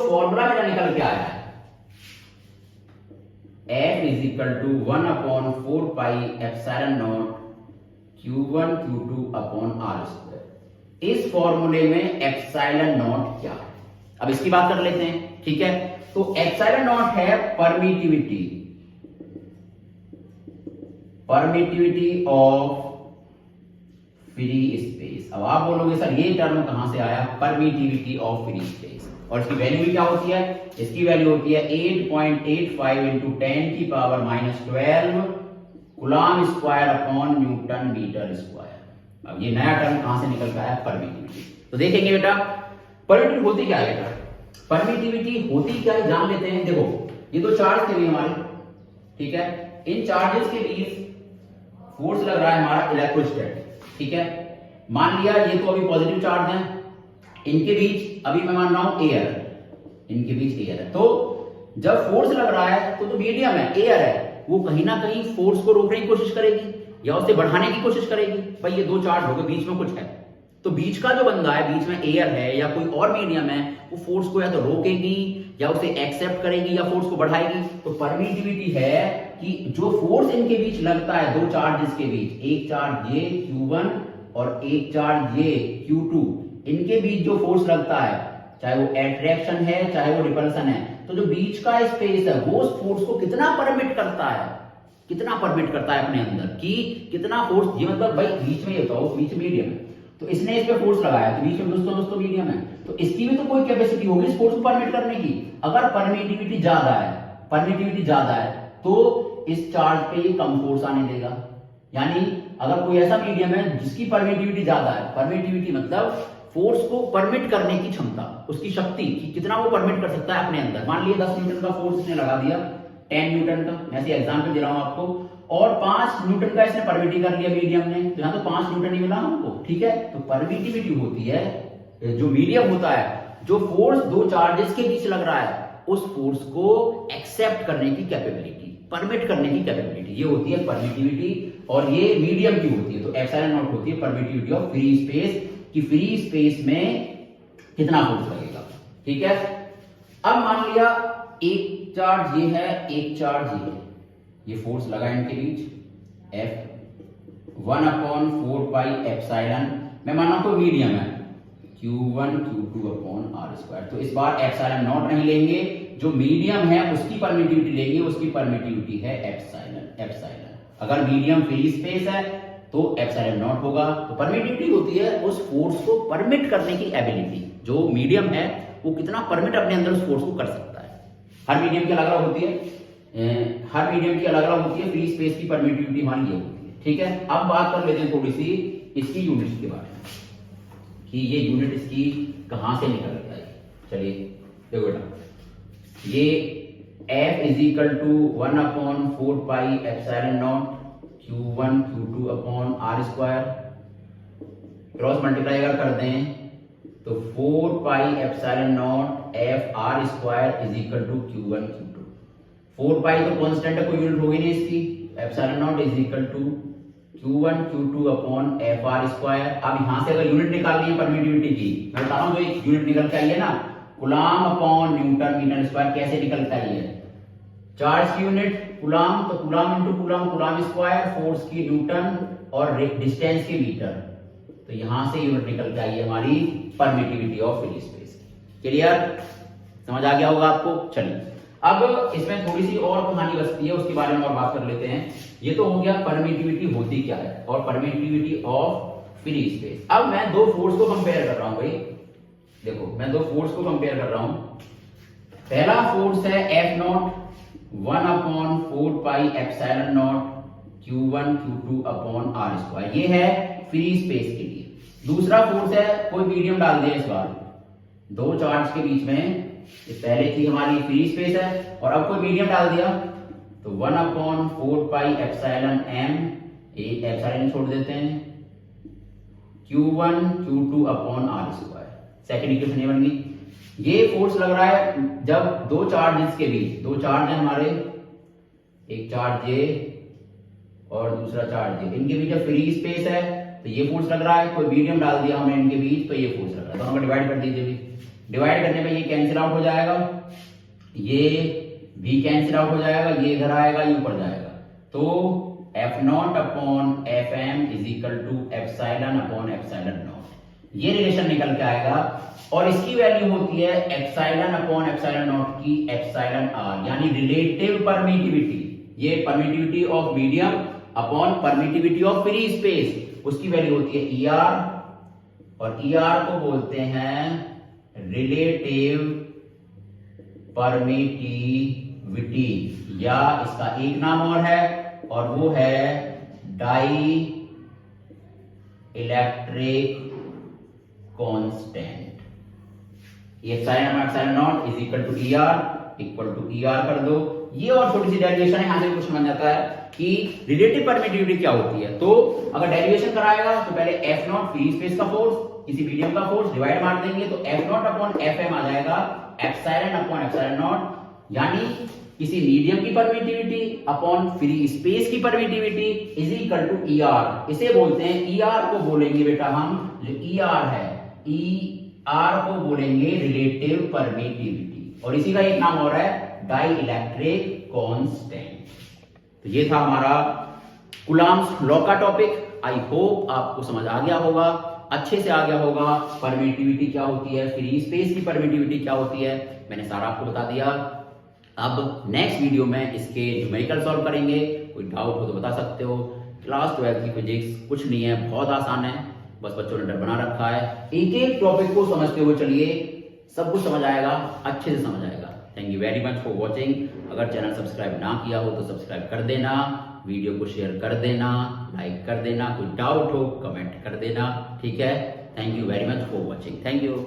Formula मेरा निकल के आया है F is equal to 1/4πε0 Q1 Q2 upon R square. इस फॉर्मूले में एप्सिलॉन नॉट क्या है, अब इसकी बात कर लेते हैं। ठीक है, तो एप्सिलॉन नॉट है परमिटिविटी ऑफ फ्री स्पेस। अब आप बोलोगे सर ये टर्म कहां से आया, परमिटिविटी ऑफ फ्री स्पेस, और इसकी वैल्यू भी क्या होती है, इसकी वैल्यू होती है 8.85 इंटू 10 की power -12 coulomb square upon newton metre square. अब ये नया टर्म कहां से निकल के आया, परमिटिविटी। तो देखेंगे बेटा परमिटिविटी होती क्या है, बेटा परमिटिविटी होती क्या है जान लेते हैं। देखो ये दो चार्ज थे हमारे, ठीक है, इन चार्जेस के बीच फोर्स लग रहा है हमारा इलेक्ट्रोस्टैटिक। ठीक है, मान लिया ये तो अभी पॉजिटिव चार्ज है, इनके बीच अभी मैं मान रहा हूं एयर, इनके बीच एयर है। तो जब फोर्स लग रहा है तो जो मीडियम है एयर है वो कहीं ना कहीं फोर्स को रोकने की कोशिश करेगी या उसे बढ़ाने की कोशिश करेगी। भाई ये दो चार्ज हो गए, बीच में कुछ है, तो बीच का जो बंदा है, बीच में एयर है या कोई और मीडियम है, वो फोर्स को या तो रोकेगी या उसे एक्सेप्ट करेगी या फोर्स को बढ़ाएगी। तो परमिटिविटी है कि जो फोर्स इनके बीच लगता है, दो चार्जेस के बीच, एक चार्ज ये Q1 और एक चार्ज ये Q2, इनके बीच जो फोर्स लगता है, चाहे वो अट्रैक्शन है चाहे वो रिपल्सन है, तो जो बीच का स्पेस है वो उस फोर्स को कितना परमिट करता है, कितना परमिट करता है अपने अंदर कि कितना फोर्स। ये मतलब भाई बीच में ये होता है, बीच मीडियम है, तो इसने इस पे फोर्स लगाया तो बीच में दोस्तों मीडियम है, तो इसकी भी तो कोई कैपेसिटी होगी इस फोर्स को परमिट करने की। अगर परमिटिविटी ज्यादा है तो इस चार्ज पे ये कम फोर्स आने देगा। यानी अगर कोई ऐसा मीडियम है जिसकी परमिटिविटी ज्यादा है, परमिटिविटी मतलब फोर्स को परमिट करने की क्षमता, उसकी शक्ति कि कितना वो परमिट कर सकता है अपने अंदर। मान लिया 10 न्यूटन का फोर्स इसने लगा दिया, 10 न्यूटन का, मैं ऐसे एग्जांपल दे रहा हूं आपको, और 5 न्यूटन का इसने परमिटिव कर लिया मीडियम ने, तो यहां तो 5 न्यूटन ही मिला हमको। ठीक है, तो परमिटिविटी होती है जो मीडियम होता है, जो फोर्स दो चार्जेस के बीच लग रहा है उस फोर्स को एक्सेप्ट करने की कैपेबिलिटी, परमिट करने की कैपेबिलिटी, ये होती है परमिटिविटी, और ये मीडियम की होती है। तो एप्सिलॉन नॉट होती है परमिटिविटी ऑफ फ्री स्पेस, कि फ्री स्पेस में कितना फोर्स लगेगा। ठीक है, अब मान लिया एक चार्ज ये है, एक चार्ज ये है, ये फोर्स लगा इनके बीच F 1/4πε, मैं माना तो मीडियम है Q1 Q2 upon R square. तो इस बार एप्सिलॉन नॉट नहीं लेंगे, जो मीडियम है उसकी परमिटिविटी लेंगे, उसकी परमिटिविटी है एप्सिलॉन। अगर मीडियम फ्री स्पेस है तो एप्सिलॉन नॉट होगा। तो परमिटिविटी होती है उस फोर्स को परमिट करने की एबिलिटी, जो मीडियम है वो कितना परमिट अपने अंदर उस फोर्स को कर सकता है। हर मीडियम की अलग अलग होती है, फ्री स्पेस की परमिटिविटी हमारी ये होती है। ठीक है, अब बात कर लेते हैं थोड़ी सी इसकी यूनिट्स के बारे में कि ये यूनिट इसकी कहां से निकल के आई। चलिए देखो बेटा, ये F is equal to 1/4πε0 Q1 Q2 upon R square, cross multiply अगर कर दें तो 4πε0 F R square is equal to Q1 Q2। 4π तो कांस्टेंट है, कोई यूनिट होगी नहीं इसकी, epsilon naught is equal to Q1 Q2 upon F R square. अब यहां से अगर यूनिट निकालनी है परमिटिविटी की, मैं बता रहा हूं जो एक यूनिट निकल के आई है ना, coulomb upon newton metre square, कैसे निकल के आई है, चार्ज की यूनिट कूलम्ब, तो coulomb into coulomb, coulomb square, force की न्यूटन और डिस्टेंस की मीटर, तो यहां से यूनिट निकल के आई है हमारी permittivity of free space. Clear, समझ आ गया होगा आपको। चलिए अब इसमें थोड़ी सी और कहानी बचती है, उसके बारे में और बात कर लेते हैं। ये तो हो गया परमिटिविटी होती क्या है और परमिटिविटी ऑफ फ्री स्पेस। अब मैं दो फोर्स को कंपेयर कर रहा हूं भाई, देखो मैं दो फोर्स को कंपेयर कर रहा हूं। पहला फोर्स है F0 1/4πε0 Q1 Q2 upon R square, ये है फ्री स्पेस के लिए। दूसरा फोर्स है, कोई मीडियम डाल दिया इस बार, दो चार्ज के बीच में, पहले थी हमारी फ्री स्पेस है और अब कोई मीडियम डाल दिया, तो 1/4πεm, एक एप्सिलॉन छोड़ देते हैं, Q1 Q2 upon R square. Second equation ये बन गई। ये फोर्स लग रहा है जब दो चार्जेस के बीच, दो चार्ज है हमारे, एक चार्ज ये और दूसरा चार्ज ये, इनके बीच जब फ्री स्पेस है तो ये फोर्स लग रहा है, कोई मीडियम डाल दिया हमने इनके बीच तो ये फोर्स लग रहा है, दोनों को डिवाइड कर दीजिए भी, डिवाइड करने पे ये कैंसिल आउट हो जाएगा, ये भी कैंसिल आउट हो जाएगा, ये इधर आएगा, ये ऊपर जाएगा। तो F0 upon Fm is equal to epsilon upon epsilon naught, ये रिलेशन निकल के आएगा। और इसकी वैल्यू होती है एप्सिलॉन अपॉन एप्सिलॉन नॉट की एप्सिलॉन r, यानी रिलेटिव परमिटिविटी। ये permittivity of medium upon permittivity of free space, उसकी वैल्यू होती है ER, और ER को बोलते हैं रिलेटिव परमिटिविटी, या इसका एक नाम और है, और वो है डाई इलेक्ट्रिक कांस्टेंट। ये epsilon naught is equal to ER कर दो। ये और छोटी सी डेरिवेशन है, यहां से कुछ बन जाता है कि रिलेटिव परमिटिविटी क्या होती है। तो अगर डेरिवेशन कराएगा तो पहले F0 फ्री स्पेस का फोर्स, किसी मीडियम का फोर्स, डिवाइड मार देंगे तो F0 अपॉन Fm आ जाएगा एप्सिलॉन अपॉन एप्सिलॉन नॉट, यानी किसी मीडियम की परमिटिविटी अपॉन फ्री स्पेस की permittivity is equal to ER। इसे बोलते हैं, ER को बोलेंगे बेटा हम, जो ER है, ER को बोलेंगे रिलेटिव परमिटिविटी, और इसी का एक नाम और है डाई इलेक्ट्रिक कांस्टेंट। तो ये था हमारा कूलम्ब्स लॉ का टॉपिक। आई होप आपको समझ आ गया होगा, अच्छे से आ गया होगा। परमिटिविटी क्या होती है, फ्री स्पेस की परमिटिविटी क्या होती है, मैंने सारा आपको बता दिया। अब नेक्स्ट वीडियो में इसके न्यूमेरिकल सॉल्व करेंगे। कोई डाउट हो तो बता सकते हो। क्लास 12 की फिजिक्स कुछ नहीं है, बहुत आसान है, बस बच्चों ने डर बना रखा है। एक एक टॉपिक को समझते हुए चलिए, सब कुछ समझ आएगा, अच्छे से समझ आएगा। Thank you very much for watching. अगर चैनल सब्सक्राइब ना किया हो तो सब्सक्राइब कर देना, वीडियो को शेयर कर देना, लाइक कर देना, कोई डाउट हो कमेंट कर देना, ठीक है। Thank you very much for watching. Thank you.